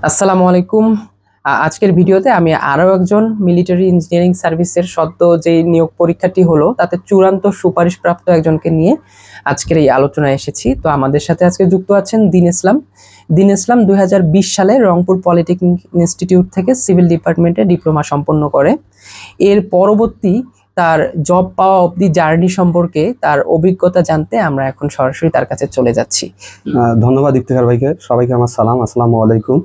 আসসালামু আলাইকুম। আজকের ভিডিওতে আমি আরো একজন মিলিটারি ইঞ্জিনিয়ারিং সার্ভিসের সদ্য যে নিয়োগ পরীক্ষাটি হলো তাতে চূড়ান্ত সুপারিশপ্রাপ্ত একজনকে নিয়ে আজকের এই আলোচনায় এসেছি। তো আমাদের সাথে আজকে যুক্ত আছেন দিন ইসলাম। দিন ইসলাম 2020 সালে রংপুর পলিটেকনিক ইনস্টিটিউট থেকে সিভিল ডিপার্টমেন্টে ডিপ্লোমা সম্পন্ন করে। এর পরবর্তী তার জব পাওয়া অবধি জার্নি সম্পর্কে তার অভিজ্ঞতা জানতে আমরা এখন সরাসরি তার কাছে চলে যাচ্ছি। ধন্যবাদ ইফতেখার ভাইকে। সবাইকে আমার সালাম, আসসালামু আলাইকুম।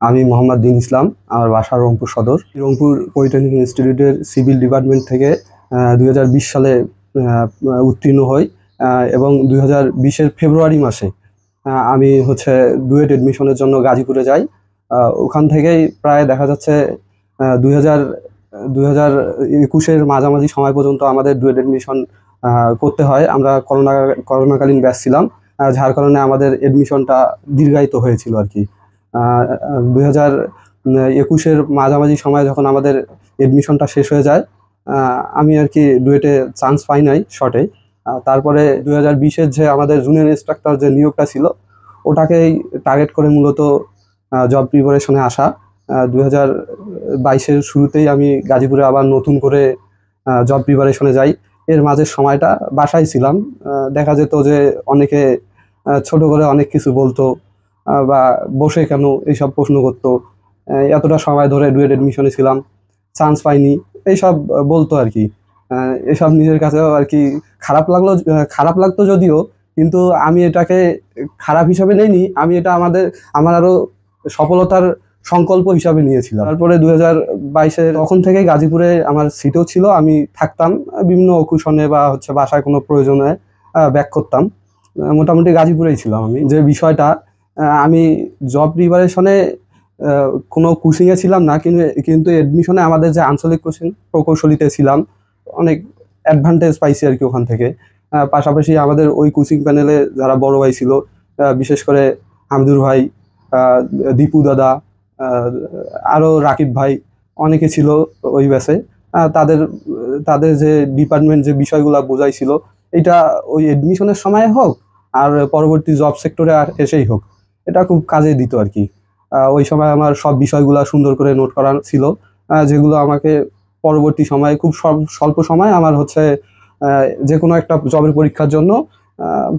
আমি মোহাম্মদ দিন ইসলাম, আমার বাসা রংপুর সদর। রংপুর পলিটেকনিক ইনস্টিটিউটের সিভিল ডিপার্টমেন্ট থেকে 2020 সালে উত্তীর্ণ হই এবং 2020-এর ফেব্রুয়ারি মাসে আমি ডুয়েট এডমিশনের জন্য গাজীপুরে যাই। ওখান থেকেই প্রায় দেখা যাচ্ছে 2021-এর মাঝামাঝি সময় পর্যন্ত আমাদের ডুয়েট এডমিশন করতে হয়। আমরা করোনাকালীন ব্যাচ ছিলাম, যার কারণে আমাদের এডমিশনটা দীর্ঘায়িত হয়েছিল আর কি। 2021-এর মাঝামাঝি সময় যখন আমাদের এডমিশনটা শেষ হয়ে যায়, আমি আর কি ডুয়েটে চান্স পাই নাই শর্টে। তারপরে 2020-এর যে আমাদের জুনিয়র ইন্সট্রাক্টর যে নিয়োগটা ছিল, ওটাকেই টার্গেট করে মূলত জব প্রিপারেশনে আসা। 2022-এর শুরুতেই আমি গাজীপুরে আবার নতুন করে জব প্রিপারেশনে যাই। এর মাঝের সময়টা বাসায় ছিলাম। দেখা যেত যে অনেকে ছোট করে অনেক কিছু বলতো, বা বসে কেন এইসব প্রশ্ন করতো। এতটা সময় ধরে ডুয়েট এডমিশনে ছিলাম, চান্স পাইনি, এইসব বলতো আর কি। এসব নিজের কাছেও আর কি খারাপ লাগতো যদিও, কিন্তু আমি এটাকে খারাপ হিসাবে নেইনি। আমি এটা আমার আরো সফলতার সংকল্প হিসাবে নিয়েছিলাম। তারপরে 2022-এ তখন থেকে গাজীপুরে আমার সিটও ছিল, আমি থাকতাম বিভিন্ন অকুশনে বা বাসায় কোনো প্রয়োজনে ব্যাক করতাম। মোটামুটি গাজীপুরেই ছিলাম আমি। যে বিষয়টা, আমি জব প্রিপারেশনে কোনো কোচিংয়ে ছিলাম না, কিন্তু এডমিশনে আমাদের যে আঞ্চলিক কোচিং প্রকৌশলীতে ছিলাম, অনেক অ্যাডভান্টেজ পাইছি আর কি ওখান থেকে। পাশাপাশি আমাদের ওই কোচিং প্যানেলে যারা বড় ভাই ছিল, বিশেষ করে হামিদুর ভাই, দীপু দাদা, আরও রাকিব ভাই, অনেকে ছিল ওই ব্যাচে। তাদের তাদের যে ডিপার্টমেন্ট যে বিষয়গুলো বোঝাইছিল, এটা ওই এডমিশনের সময় হোক আর পরবর্তী জব সেক্টরে এসেই হোক, এটা খুব কাজে দিত আর কি। ওই সময় আমার সব বিষয়গুলো সুন্দর করে নোট করা ছিল, যেগুলো আমাকে পরবর্তী সময়ে খুব স্বল্প সময় আমার যে কোনো একটা জবের পরীক্ষার জন্য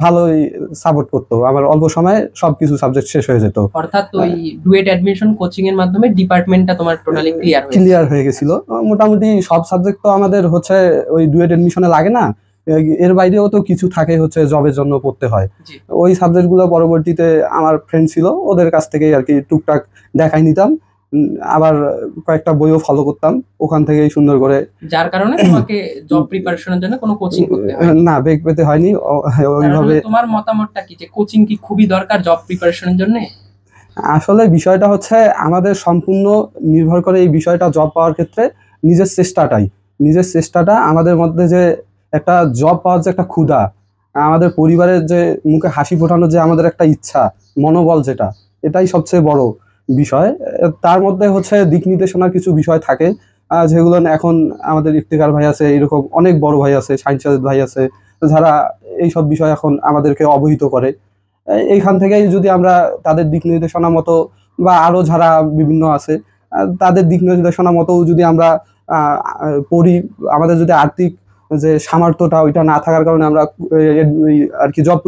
ভালোই সাপোর্ট করতো। আমার অল্প সময়ে সবকিছু সাবজেক্ট শেষ হয়ে যেত। অর্থাৎ ওই ডুয়েট অ্যাডমিশন কোচিং এর মাধ্যমে ডিপার্টমেন্টটা তোমার টোটালি ক্লিয়ার হয়ে গেছিল। মোটামুটি সব সাবজেক্ট তো আমাদের ওই ডুয়েট এডমিশনে লাগে না, এর বাইরেও তো কিছু থাকে জবের জন্য পড়তে হয়। ওই সাবজেক্টগুলো পরবর্তীতে আমার ফ্রেন্ড ছিল, ওদের কাছ থেকেই আর কি টুকটাক দেখাই নিতাম। আবার কয়েকটা বইও ফলো করতাম ওখান থেকেই সুন্দর করে, যার কারণে তোমাকে জব প্রিপারেশনের জন্য কোনো কোচিং করতে হয় না, বেগ পেতে হয়নি ওইভাবে। তোমার মতামতটা কি, যে কোচিং কি খুবই দরকার জব প্রিপারেশনের জন্য? আসলে বিষয়টা আমাদের সম্পূর্ণ নির্ভর করে এই বিষয়টা জব পাওয়ার ক্ষেত্রে নিজের চেষ্টাটা আমাদের মধ্যে, যে একটা জব পাওয়ার যে একটা ক্ষুধা, আমাদের পরিবারের যে মুখে হাসি ফোটানোর যে আমাদের একটা ইচ্ছা, মনোবল, এটাই সবচেয়ে বড় বিষয়। তার মধ্যে দিক নির্দেশনার কিছু বিষয় থাকে, যেগুলো এখন আমাদের ইফতিখার ভাই আছে, এরকম অনেক বড় ভাই আছে, শাহিন ভাই আছে, যারা এইসব বিষয় এখন আমাদেরকে অবহিত করে। এইখান থেকেই যদি আমরা তাদের দিক নির্দেশনা মতো, বা আরো যারা বিভিন্ন আছে তাদের দিক নির্দেশনা মতো যদি আমরা পড়ি, আমাদের যদি আর্থিক যে সামর্থ্যটা ওইটা না থাকার কারণে আমরা আর কি জব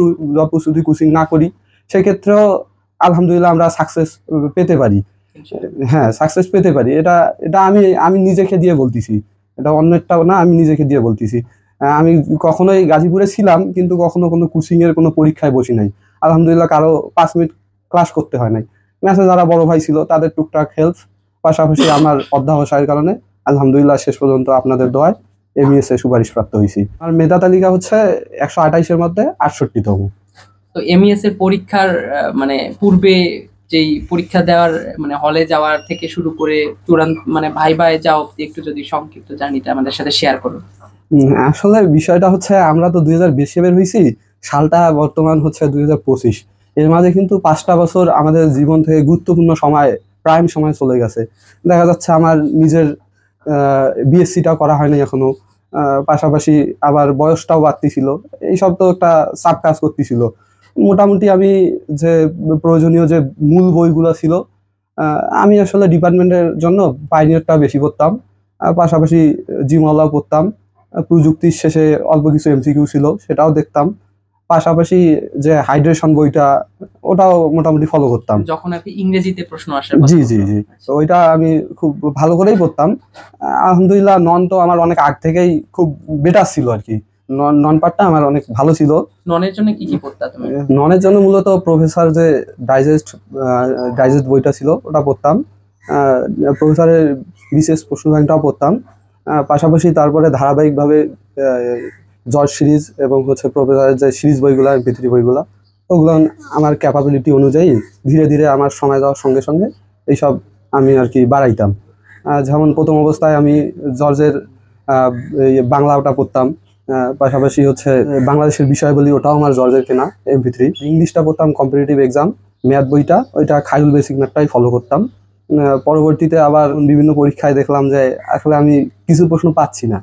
প্রস্তুতি কোচিং না করি, সেক্ষেত্রেও আলহামদুলিল্লাহ আমরা সাকসেস পেতে পারি। হ্যাঁ, সাকসেস পেতে পারি। এটা এটা আমি নিজেকে দিয়ে বলতেছি, এটা অন্যটাও না, আমি নিজেকে দিয়ে বলতেছি। আমি কখনোই গাজীপুরে ছিলাম, কিন্তু কখনো কোনো কোচিং এর কোনো পরীক্ষায় বসি নাই। আলহামদুলিল্লাহ কারো 5 মিনিট ক্লাস করতে হয় নাই। ম্যাচে যারা বড় ভাই ছিল তাদের টুকটাক হেল্প, পাশাপাশি আমার অধ্যাবসায়ের কারণে আলহামদুলিল্লাহ শেষ পর্যন্ত আপনাদের দোয়ায় এমইএস এ সুপারিশ প্রাপ্ত হয়েছি। আর মেধা তালিকা 128-এর মধ্যে 68তম। তো এমইএস এর পরীক্ষার মানে পূর্বে যেই পরীক্ষা দেওয়ার মানে হলে যাওয়ার থেকে শুরু করে চূড়ান্ত মানে ভাইভায় যাও, একটু যদি সংক্ষিপ্ত জার্নিটা আমাদের সাথে শেয়ার করুন। আসলে বিষয়টা আমরা তো 2020 বের হয়েছি, সালটা বর্তমান 2025। এর মাঝে কিন্তু 5টা বছর আমাদের জীবন থেকে গুরুত্বপূর্ণ সময়, প্রাইম সময় চলে গেছে। দেখা যাচ্ছে আমার নিজের বিএসসিটা করা হয়নি এখনো, পাশাপাশি আবার বয়সটাও বাড়তি ছিল। এইসব তো একটা চাপ কাজ করতেছিল। মোটামুটি আমি যে প্রয়োজনীয় যে মূল বইগুলো ছিল আমি আসলে ডিপার্টমেন্টের জন্য পাইনিয়ারটা বেশি পড়তাম, পাশাপাশি জিমওয়ালাও পড়তাম। প্রযুক্তির শেষে অল্প কিছু এমসিকিউ ছিল, সেটাও দেখতাম। পাশাপাশি যে হাইড্রেশন বইটা, ওটাও মোটামুটি ফলো করতাম। যখন আর কি ইংরেজিতে প্রশ্ন আসে জি জি জি, তো ওইটা আমি খুব ভালো করেই পড়তাম। আলহামদুলিল্লাহ, নন তো আমার অনেক আগ থেকেই খুব বেটার ছিল আর কি। নন পার্টটা আমার অনেক ভালো ছিল। ননের জন্য কি কি পড়তা তুমি? ননের জন্য মূলত প্রফেসর যে ডাইজেস্ট ডাইজেস্ট বইটা ছিল ওটা পড়তাম। প্রফেসরের বিশেষ প্রশ্ন ব্যাংকটাও পড়তাম। পাশাপাশি তারপরে ধারাবাহিকভাবে জর্জ সিরিজ এবং হচ্ছে প্রফেসরের যে সিরিজ বইগুলো, MP3 বইগুলো, ওগুলো আমার ক্যাপাবিলিটি অনুযায়ী ধীরে ধীরে আমার সময় যাওয়ার সঙ্গে সঙ্গে এইসব আমি আর কি বাড়াইতাম। যেমন প্রথম অবস্থায় আমি জর্জের এই বাংলা ওটা পড়তাম। পাশাপাশি হচ্ছে বাংলাদেশের বিষয়াবলী, ওটাও আমার জর্জের কেনা MP3। ইংলিশটা পড়তাম কম্পিটিটিভ এক্সাম, ম্যাথ বইটা ওইটা খায়রুল বেসিক ম্যাথটাই ফলো করতাম। পরবর্তীতে আবার বিভিন্ন পরীক্ষায় দেখলাম যে আসলে আমি কিছু প্রশ্ন পাচ্ছি না।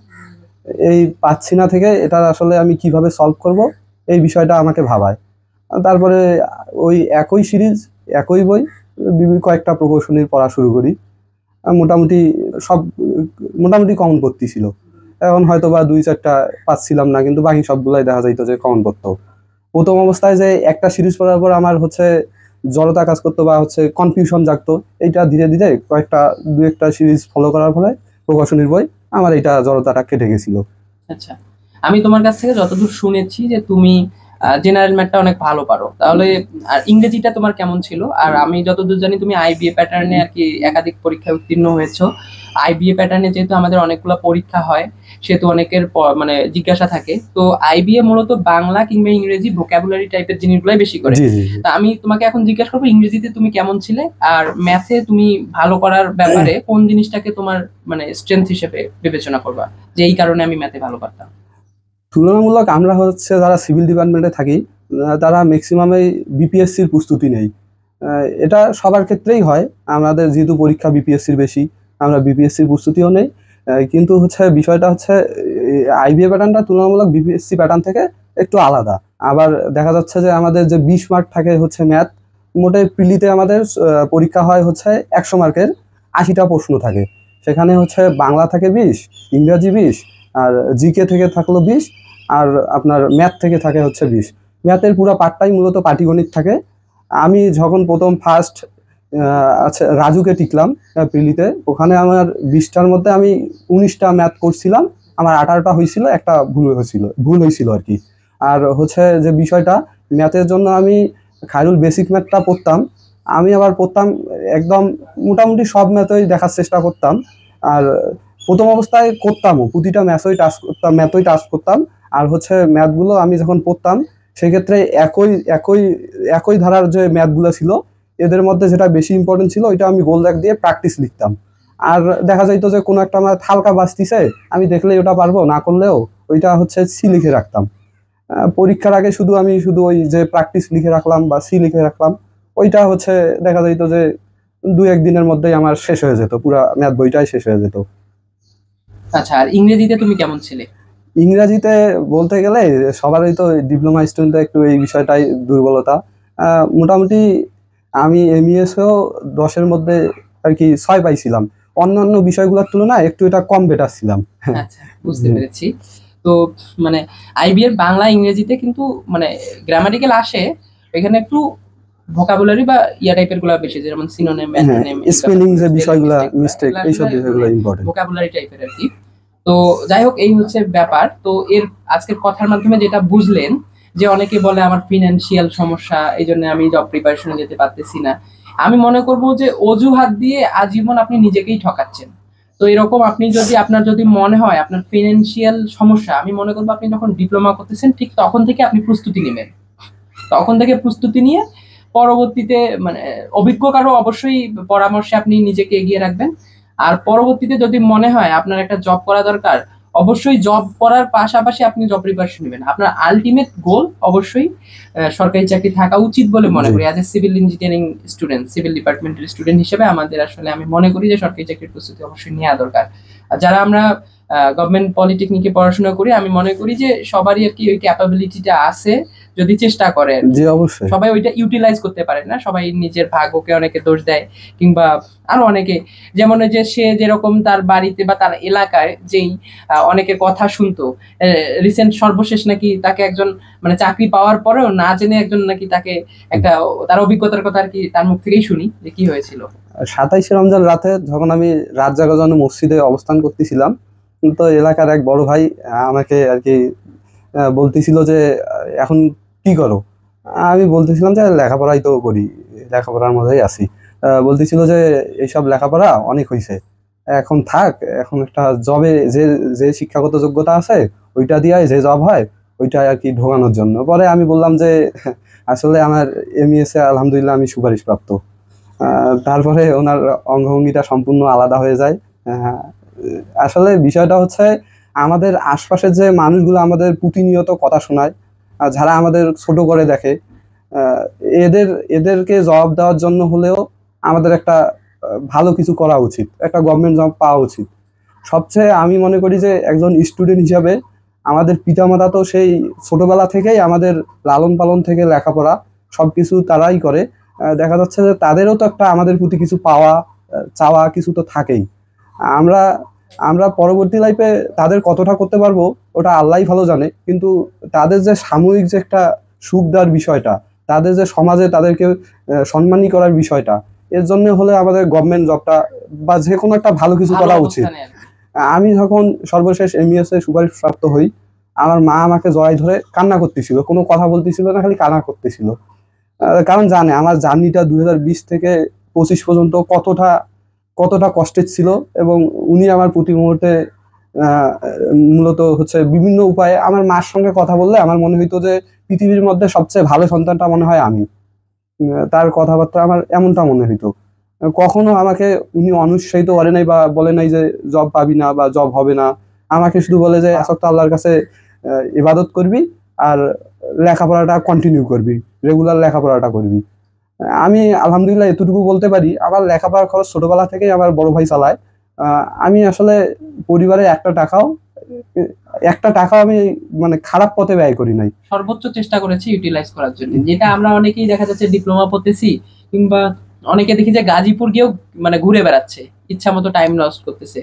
এই পাচ্ছি না থেকে এটা আসলে আমি কিভাবে সলভ করব, এই বিষয়টা আমাকে ভাবায়। তারপরে ওই একই সিরিজ, একই বই, কয়েকটা প্রকৌশলীর পড়া শুরু করি। মোটামুটি সব মোটামুটি কমন পড়তেছিল। এখন হয়তো বা 2-4টা পাচ্ছিলাম না, কিন্তু বাকি সবগুলাই দেখা যাইতো যে কমন পড়তো। প্রথম অবস্থায় যে একটা সিরিজ পড়ার পর আমার হচ্ছে জড়তা কাজ করতো বা হচ্ছে কনফিউশন জাগতো, এইটা ধীরে ধীরে কয়েকটা 2-1টা সিরিজ ফলো করার ফলে প্রকাশনীর বই আমার এইটা জড়তাটা কেটে গেছিল। আচ্ছা, আমি তোমার কাছ থেকে যতদূর শুনেছি যে তুমি জেনারেল ম্যাথটা অনেক ভালো পারো, তাহলে আর ইংরেজিটা তোমার কেমন ছিল? আর আমি যতদূর জানি তুমি আইবিএ প্যাটার্নে আর কি একাধিক পরীক্ষায় উত্তীর্ণ হয়েছো। আইবিএ প্যাটার্নে যেহেতু আমাদের অনেকগুলো পরীক্ষা হয়, সেহেতু অনেকের মানে জিজ্ঞাসা থাকে। তো আইবিএ মূলত বাংলা কিংবা ইংরেজি ভোকাবুলারি টাইপের জিনিসগুলাই বেশি করে। জি জি জি। তা আমি তোমাকে এখন জিজ্ঞাসা করবো, ইংরেজিতে তুমি কেমন ছিলে, আর ম্যাথে তুমি ভালো করার ব্যাপারে কোন জিনিসটাকে তোমার মানে স্ট্রেংথ হিসেবে বিবেচনা করবা, যে এই কারণে আমি ম্যাথে ভালো পারতাম? তুলনামূলক আমরা হচ্ছে যারা সিভিল ডিপার্টমেন্টে থাকি, তারা ম্যাক্সিমামই বিপিএসসির প্রস্তুতি নেই। এটা সবার ক্ষেত্রেই হয়, আমাদের যেহেতু পরীক্ষা বিপিএসসির বেশি, আমরা বিপিএসসির প্রস্তুতিও নেই। কিন্তু হচ্ছে বিষয়টা হচ্ছে আইবিএ প্যাটার্নটা তুলনামূলক বিপিএসসি প্যাটার্ন থেকে একটু আলাদা। আবার দেখা যাচ্ছে যে আমাদের যে 20 মার্ক থাকে হচ্ছে ম্যাথ, মোটে প্রিলিতে আমাদের পরীক্ষা হয় হচ্ছে 100 মার্কের 80টা প্রশ্ন থাকে। সেখানে হচ্ছে বাংলা থাকে 20, ইংরাজি 20, আর জিকে থেকে থাকলো 20, আর আপনার ম্যাথ থেকে থাকে হচ্ছে 20। ম্যাথের পুরো পার্টটাই মূলত পাটিগণিত থাকে। আমি যখন প্রথম ফার্স্ট আচ্ছা রাজুকে টিকলাম প্রিলিতে, ওখানে আমার 20টার মধ্যে আমি 19টা ম্যাথ করছিলাম, আমার 18টা হয়েছিল, একটা ভুল হয়েছিল আর কি। আর হচ্ছে যে বিষয়টা, ম্যাথের জন্য আমি খায়রুল বেসিক ম্যাথটা পড়তাম। আমি আবার পড়তাম একদম মোটামুটি সব ম্যাথই দেখার চেষ্টা করতাম। আর প্রথম অবস্থায় করতামও, প্রতিটা ম্যাথই টাচ করতাম। আর হচ্ছে ম্যাথগুলো আমি যখন পড়তাম, সেক্ষেত্রে একই একই একই ধারার যে ম্যাথগুলো ছিল, এদের মধ্যে যেটা বেশি ইম্পর্টেন্ট ছিল ওইটা আমি গোল দাগ দিয়ে প্র্যাকটিস লিখতাম। আর দেখা যাইতো যে কোনো একটা ম্যাথ হালকা বাঁচতিছে, আমি দেখলেই ওটা পারবো, না করলেও ওইটা হচ্ছে সি লিখে রাখতাম। পরীক্ষার আগে আমি শুধু ওই যে প্র্যাকটিস লিখে রাখলাম বা সি লিখে রাখলাম, ওইটা হচ্ছে দেখা যাইতো যে 2-1 দিনের মধ্যেই আমার শেষ হয়ে যেত, পুরো ম্যাথ বইটাই শেষ হয়ে যেত। আচ্ছা, আর ইংরেজিতে তুমি কেমন ছিলে? ইংরাজিতে বলতে গেলে সবারই তো ডিপ্লোমা স্টুডেন্টদের একটু এই বিষয়টাই দুর্বলতা। মোটামুটি আমি এমইএসও 10-এর মধ্যে আর কি 6 পাইছিলাম। অন্যান্য বিষয়গুলোর তুলনায় একটু এটা কম বেটার ছিলাম। আচ্ছা, বুঝতে পেরেছি। তো মানে আইবি এর বাংলা ইংরেজিতে কিন্তু মানে গ্রামাটিক্যাল আসে, এখানে একটু ভোকাবুলারি বা ইয়া টাইপের গুলা বেশি, যেমন সিনোনিম, অ্যান্টোনিম, স্পেলিং যে বিষয়গুলো, মিস্টেক, এইসব বিষয়গুলো ইম্পর্টেন্ট। ভোকাবুলারি টাইপের আর কি। তো যাই হোক, এই হচ্ছে ব্যাপার। তো এর আজকের কথার মাধ্যমে যেটা বুঝলেন, যে অনেকে বলে আমার ফিনান্সিয়াল সমস্যা, এই জন্য আমি জব প্রিপারেশনে যেতে পারতেছি না। আমি মনে করবো যে অজুহাত দিয়ে আজীবন আপনি নিজেকেই ঠকাচ্ছেন। তো এরকম আপনি যদি আপনার যদি মনে হয় আপনার ফিনান্সিয়াল সমস্যা, আমি মনে করবো আপনি যখন ডিপ্লোমা করতেছেন ঠিক তখন থেকে আপনি প্রস্তুতি নেবেন। তখন থেকে প্রস্তুতি নিয়ে পরবর্তীতে মানে অভিজ্ঞ কারো অবশ্যই পরামর্শে আপনি নিজেকে এগিয়ে রাখবেন। আর পরবর্তীতে যদি মনে হয় আপনার একটা জব করা দরকার, অবশ্যই জব করার পাশাপাশি আপনি জব প্রিপারেশন নেবেন। আপনার আলটিমেট গোল অবশ্যই সরকারি চাকরি থাকা উচিত বলে মনে করি। As a civil engineering student, civil ডিপার্টমেন্টের স্টুডেন্ট হিসেবে আমাদের আসলে আমি মনে করি যে সরকারি চাকরির প্রস্তুতি অবশ্যই নেওয়া দরকার। আর যারা আমরা গভর্নমেন্ট পলিটেকনিকে পড়াশোনা করি, আমি মনে করি যে সবারই আর কি ওই ক্যাপাবিলিটিটা আছে যদি চেষ্টা করে। জি অবশ্যই। সবাই ওইটা ইউটিলাইজ করতে পারে না, সবাই নিজের ভাগ্যকে অনেকে দোষ দেয়, কিংবা আরো অনেকে, যেমন ওই যে সে যেরকম তার বাড়িতে বা তার এলাকায় যেই অনেকের কথা শুনতো, রিসেন্ট সর্বশেষ নাকি তাকে একজন মানে চাকরি পাওয়ার পরেও না জেনে একজন নাকি তাকে একটা তার অভিজ্ঞতার কথা আর কি তার মুখ থেকেই শুনি যে কি হয়েছিল। 27শে রমজান রাতে যখন আমি রাত জাগার জন্য মসজিদে অবস্থান করতেছিলাম, তো এলাকার এক বড় ভাই আমাকে আর কি বলতেছিল যে এখন কি করো? আমি বলতেছিলাম যে লেখাপড়াই তো করি, লেখাপড়ার মধ্যেই আছি। বলতেছিল যে এইসব লেখাপড়া অনেক হয়েছে, এখন থাক, এখন একটা জবে যে যে শিক্ষাগত যোগ্যতা আছে ওইটা দিয়ে যে জব হয় ওইটা আর কি ঢোকানোর জন্য। পরে আমি বললাম যে আসলে আমার এমইএস এ আলহামদুলিল্লাহ আমি সুপারিশপ্রাপ্ত। তারপরে ওনার অঙ্গভঙ্গিটা সম্পূর্ণ আলাদা হয়ে যায়। আসলে বিষয়টা হচ্ছে আমাদের আশপাশের যে মানুষগুলো আমাদের প্রতিনিয়ত কথা শোনায়, যারা আমাদের ছোট করে দেখে, আহ, এদেরকে জবাব দেওয়ার জন্য হলেও আমাদের একটা ভালো কিছু করা উচিত, একটা গভর্নমেন্ট জব পাওয়া উচিত। সবচেয়ে আমি মনে করি যে একজন স্টুডেন্ট হিসাবে আমাদের পিতামাতা তো সেই ছোটবেলা থেকেই আমাদের লালন পালন থেকে লেখাপড়া সবকিছু তারাই করে। দেখা যাচ্ছে যে তাদেরও তো একটা আমাদের প্রতি কিছু পাওয়া চাওয়া কিছু তো থাকেই। আমরা আমরা পরবর্তী লাইফে তাদের কতটা করতে পারবো ওটা আল্লাহই ভালো জানে, কিন্তু তাদের যে সাময়িক যে একটা সুখ দেওয়ার বিষয়টা, তাদের যে সমাজে তাদেরকে সম্মানী করার বিষয়টা, এর জন্য হলে আমাদের গভর্নমেন্ট জবটা বা যে কোনো একটা ভালো কিছু করা উচিত। আমি যখন সর্বশেষ এমইএস এ সুপারিশপ্রাপ্ত হই, আমার মা আমাকে জড়াই ধরে কান্না করতেছিল, কোনো কথা বলতেছিল না, খালি কান্না করতেছিল। কারণ জানে আমার জার্নিটা 2020 থেকে 25 পর্যন্ত কতটা কতটা কষ্টের ছিল, এবং উনি আমার প্রতি মুহূর্তে আহ, মূলত হচ্ছে বিভিন্ন উপায়ে আমার মার সঙ্গে কথা বললে আমার মনে হইতো যে পৃথিবীর মধ্যে সবচেয়ে ভালো সন্তানটা মনে হয় আমি। তার কথাবার্তা আমার এমনটা মনে হইতো। কখনো আমাকে উনি অনুৎসাহিত করে নাই বা বলে নাই যে জব পাবি না বা জব হবে না। আমাকে শুধু বলে যে আসক্ত আল্লাহর কাছে ইবাদত করবি আর লেখাপড়াটা কন্টিনিউ করবি, রেগুলার লেখাপড়াটা করবি। আমি আলহামদুলিল্লাহ এতটুকু বলতে পারি, আমার লেখাপড়ার খরচ ছোটবেলা থেকেই আমার বড় ভাই চালায়। আমি আসলে পরিবারে একটা টাকাও আমি মানে খারাপ পথে ব্যয় করি নাই। সর্বোচ্চ চেষ্টা করেছি ইউটিলাইজ করার জন্য, যেটা আমরা অনেকেই দেখা যাচ্ছে ডিপ্লোমা পড়তেছি, কিংবা অনেকে দেখি যে গাজীপুর গিয়েও মানে ঘুরে বেড়াচ্ছে, ইচ্ছা মতো টাইম লস করতেছে।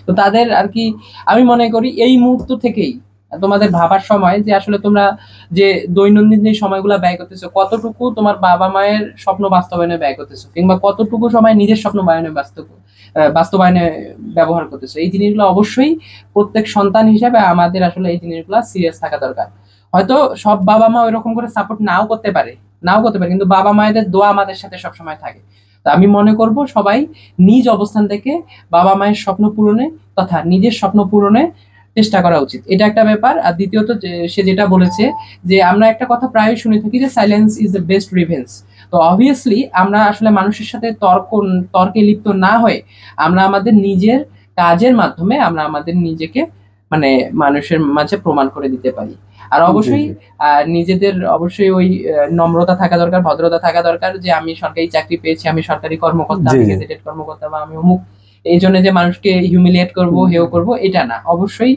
তো তাদের আর কি আমি মনে করি এই মুহূর্ত থেকেই তোমাদের ভাবার সময় যে আসলে তোমরা যে দৈনন্দিন যে সময়গুলো ব্যয় করতেছো, কতটুকু তোমার বাবা মায়ের স্বপ্ন বাস্তবায়নে ব্যয় করতেছো, কিংবা কতটুকু সময় নিজের স্বপ্ন বাস্তবায়নে ব্যবহার করতেছো, এই জিনিসগুলো অবশ্যই প্রত্যেক সন্তান হিসেবে আমাদের আসলে এই জিনিসগুলো সিরিয়াস থাকা দরকার। হয়তো সব বাবা মা ওইরকম করে সাপোর্ট নাও করতে পারে, কিন্তু বাবা মায়েদের দোয়া আমাদের সাথে সবসময় থাকে। তো আমি মনে করব সবাই নিজ অবস্থান থেকে বাবা মায়ের স্বপ্ন পূরণে তথা নিজের স্বপ্ন পূরণে চেষ্টা করা উচিত, এটা একটা ব্যাপার। আর দ্বিতীয়ত সে যেটা বলেছে যে আমরা একটা কথা প্রায়ই শুনে থাকি যে silence is the best revenge. তো অবভিয়াসলি আমরা আসলে মানুষের সাথে তর্কে লিপ্ত না হয়ে আমরা আমাদের নিজের কাজের মাধ্যমে আমরা আমাদের নিজেকে মানে মানুষের মাঝে প্রমাণ করে দিতে পারি। আর অবশ্যই নিজেদের অবশ্যই ওই নম্রতা থাকা দরকার, ভদ্রতা থাকা দরকার, যে আমি সরকারি চাকরি পেয়েছি, আমি সরকারি কর্মকর্তা, আমি গেজেটেড কর্মকর্তা, বা আমি অমুক, এই জন্য যে মানুষকে হিউমিলিয়েট করব, হেয় করব, এটা না। অবশ্যই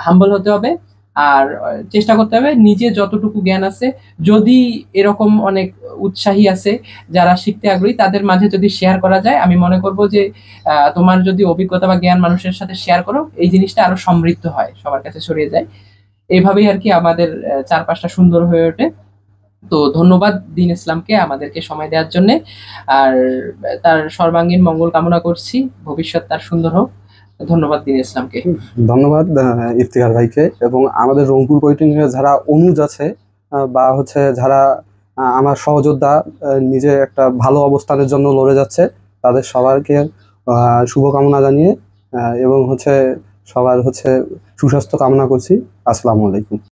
হাম্বল হতে হবে। আর চেষ্টা করতে হবে নিজে যতটুকু জ্ঞান আছে, যদি এরকম অনেক উৎসাহী আছে যারা শিখতে আগ্রহী, তাদের মাঝে যদি শেয়ার করা যায়, আমি মনে করব যে তোমার যদি অভিজ্ঞতা বা জ্ঞান মানুষের সাথে শেয়ার করো, এই জিনিসটা আরো সমৃদ্ধ হয়, সবার কাছে ছড়িয়ে যায়। এইভাবেই আর কি আমাদের চারপাশটা সুন্দর হয়ে ওঠে। তো ধন্যবাদ দিন ইসলামকে আমাদেরকে সময় দেওয়ার জন্য। আর তার সর্বাঙ্গীন মঙ্গল কামনা করছি, ভবিষ্যৎ তার সুন্দর হোক। ধন্যবাদ দিন ইসলামকে। ধন্যবাদ ইফতিখার ভাইকে, এবং আমাদের রংপুর পলিটেকনিকের যারা অনুজ আছে বা হচ্ছে যারা আমার সহযোদ্ধা নিজে একটা ভালো অবস্থানের জন্য লড়ে যাচ্ছে, তাদের সবাইকে শুভকামনা জানিয়ে এবং হচ্ছে সবার হচ্ছে সুস্বাস্থ্য কামনা করছি। আসসালামু আলাইকুম।